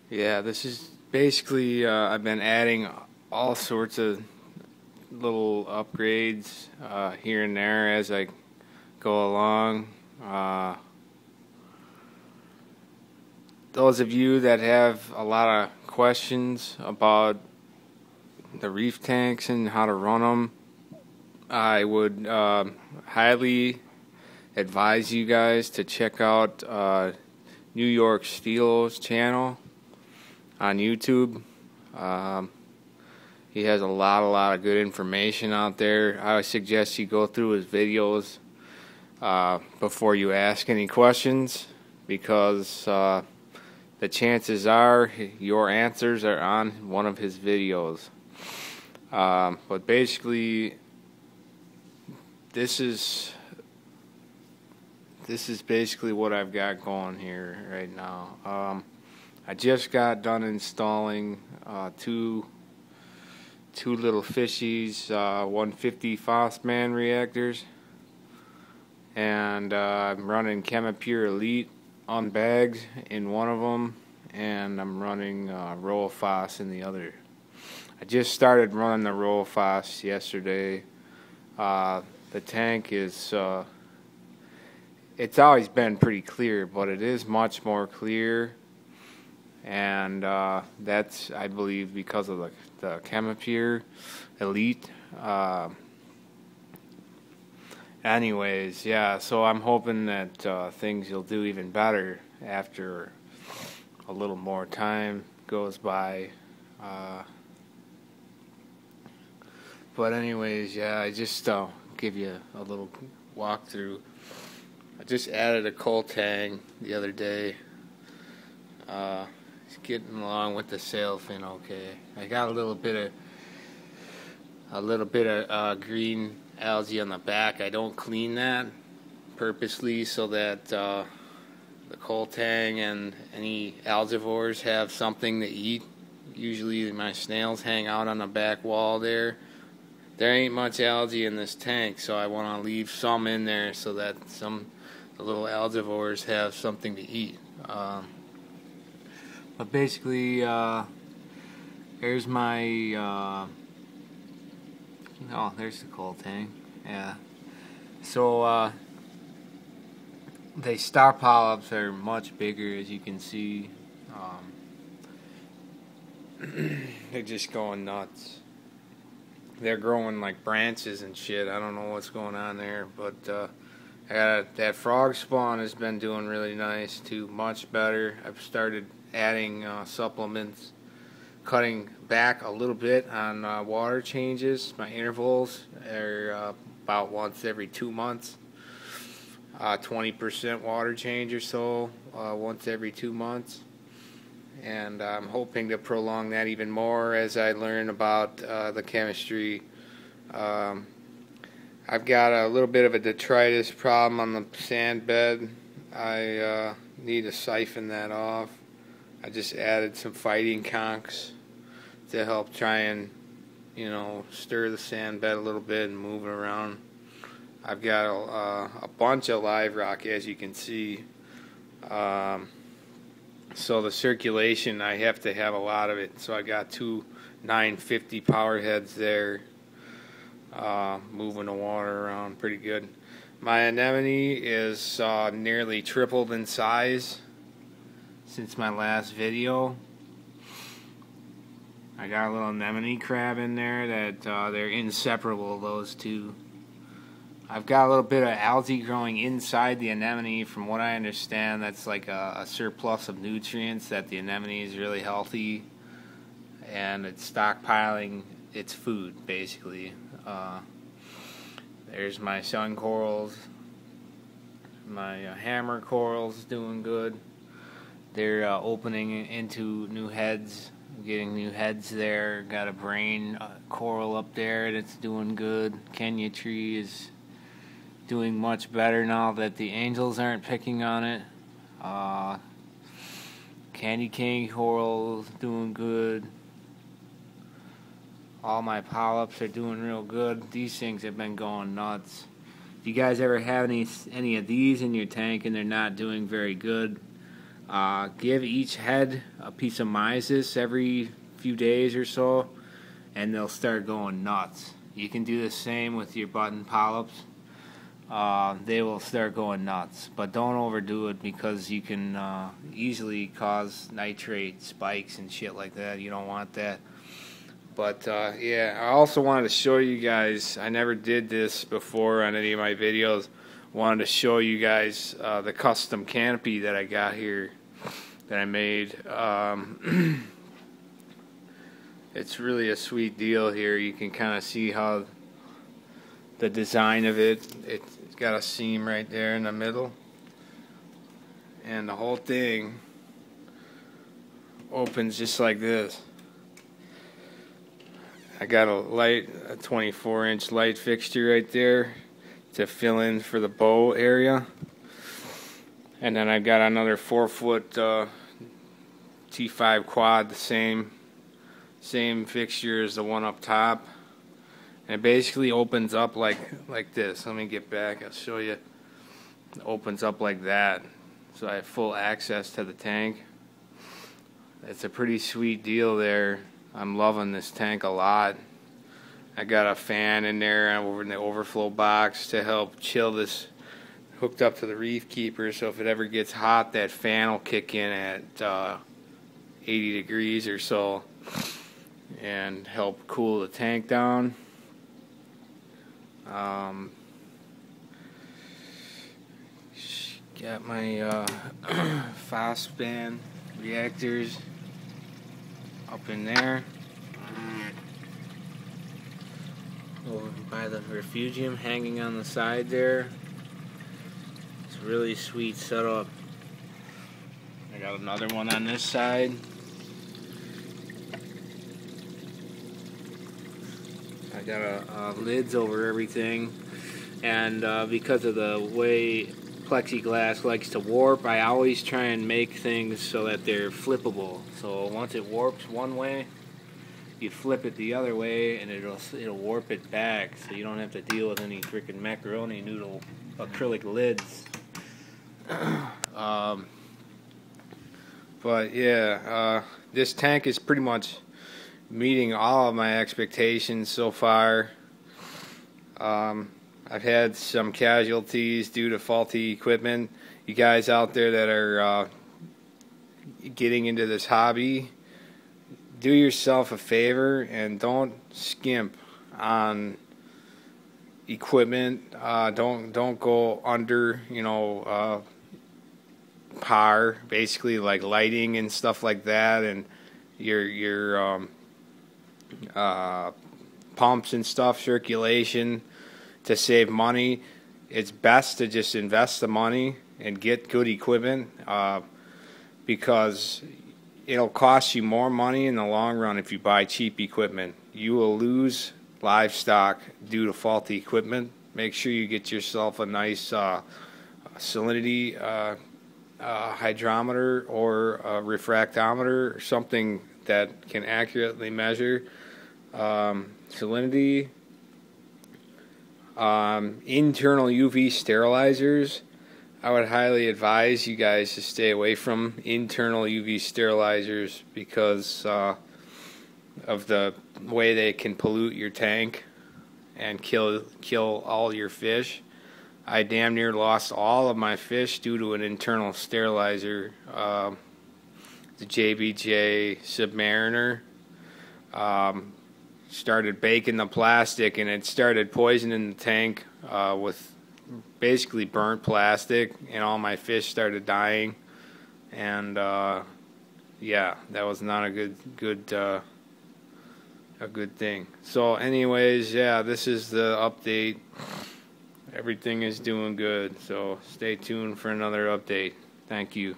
Yeah, this is basically, I've been adding all sorts of little upgrades here and there as I go along. Those of you that have a lot of questions about the reef tanks and how to run them, I would highly advise you guys to check out New York Steel's channel on YouTube. He has a lot of good information out there. I suggest you go through his videos before you ask any questions, because the chances are your answers are on one of his videos. But basically, this is basically what I've got going here right now. I just got done installing two little fishies, 150 Phosman reactors, and I'm running ChemiPure Elite unbagged in one of them, and I'm running Roll-Phos in the other. I just started running the Roll-Phos yesterday. The tank is it's always been pretty clear, but it is much more clear, and that's, I believe, because of the ChemiPure Elite. Anyways, yeah, so I'm hoping that things will do even better after a little more time goes by. But anyways, yeah, I just give you a little walkthrough. I just added a coal tang the other day. It's getting along with the sail fin okay. I got a little bit of green algae on the back. I don't clean that purposely so that the coal tang and any algivores have something to eat. Usually my snails hang out on the back wall there. There ain't much algae in this tank, so I want to leave some in there so that the little algivores have something to eat. But basically, there's my oh, there's the coal tank. Yeah. So the star polyps are much bigger, as you can see. They're just going nuts. They're growing like branches and shit. I don't know what's going on there, but that frog spawn has been doing really nice too, much better. I've started adding supplements, cutting back a little bit on water changes. My intervals are about once every 2 months, 20% water change or so once every 2 months. And I'm hoping to prolong that even more as I learn about the chemistry. I've got a little bit of a detritus problem on the sand bed. I need to siphon that off. I just added some fighting conchs to help try and, stir the sand bed a little bit and move it around. I've got a bunch of live rock, as you can see. So the circulation, I have to have a lot of it. So I got two 950 power heads there, moving the water around pretty good. My anemone is nearly tripled in size since my last video. I got a little anemone crab in there that they're inseparable, those two. I've got a little bit of algae growing inside the anemone. From what I understand, that's like a surplus of nutrients, that the anemone is really healthy and it's stockpiling its food, basically. There's my sun corals. My hammer corals doing good. They're opening into new heads, getting new heads there. Got a brain coral up there that's doing good. Kenya tree is doing much better now that the angels aren't picking on it. Candy cane coral is doing good. All my polyps are doing real good. These things have been going nuts. If you guys ever have any of these in your tank and they're not doing very good, Give each head a piece of mysis every few days or so, and they'll start going nuts. You can do the same with your button polyps. They will start going nuts, but don't overdo it because you can easily cause nitrate spikes and shit like that. You don't want that. But yeah, I also wanted to show you guys, I never did this before on any of my videos. Wanted to show you guys the custom canopy that I got here, that I made. It's really a sweet deal here. You can kind of see how the design of it's got a seam right there in the middle, and the whole thing opens just like this. I got a 24-inch light fixture right there to fill in for the bow area, and then I've got another 4-foot T5 quad, the same fixture as the one up top, and it basically opens up like this. Let me get back, I'll show you. It opens up like that, so I have full access to the tank. It's a pretty sweet deal there. I'm loving this tank a lot. I got a fan in there over in the overflow box to help chill this, hooked up to the reef keeper, so if it ever gets hot, that fan will kick in at 80 degrees or so and help cool the tank down. Got my phosphane reactors up in there over by the refugium, hanging on the side there. It's a really sweet setup. I got another one on this side. I got lids over everything, and because of the way plexiglass likes to warp, I always try and make things so that they're flippable. So once it warps one way, you flip it the other way, and it'll warp it back, so you don't have to deal with any freaking macaroni noodle acrylic lids. But yeah, this tank is pretty much meeting all of my expectations so far. I've had some casualties due to faulty equipment. You guys out there that are getting into this hobby, do yourself a favor and don't skimp on equipment. Don't go under, par, basically, like lighting and stuff like that, and your pumps and stuff, circulation. To save money, it's best to just invest the money and get good equipment, because it'll cost you more money in the long run if you buy cheap equipment. You will lose livestock due to faulty equipment. Make sure you get yourself a nice salinity hydrometer or a refractometer, or something that can accurately measure salinity. Internal UV sterilizers, I would highly advise you guys to stay away from internal UV sterilizers because of the way they can pollute your tank and kill all your fish. I damn near lost all of my fish due to an internal sterilizer, the JBJ Submariner. Started baking the plastic, and it started poisoning the tank with basically burnt plastic, and all my fish started dying. And yeah, that was not a good thing. So anyways, yeah, this is the update. Everything is doing good, so stay tuned for another update. Thank you.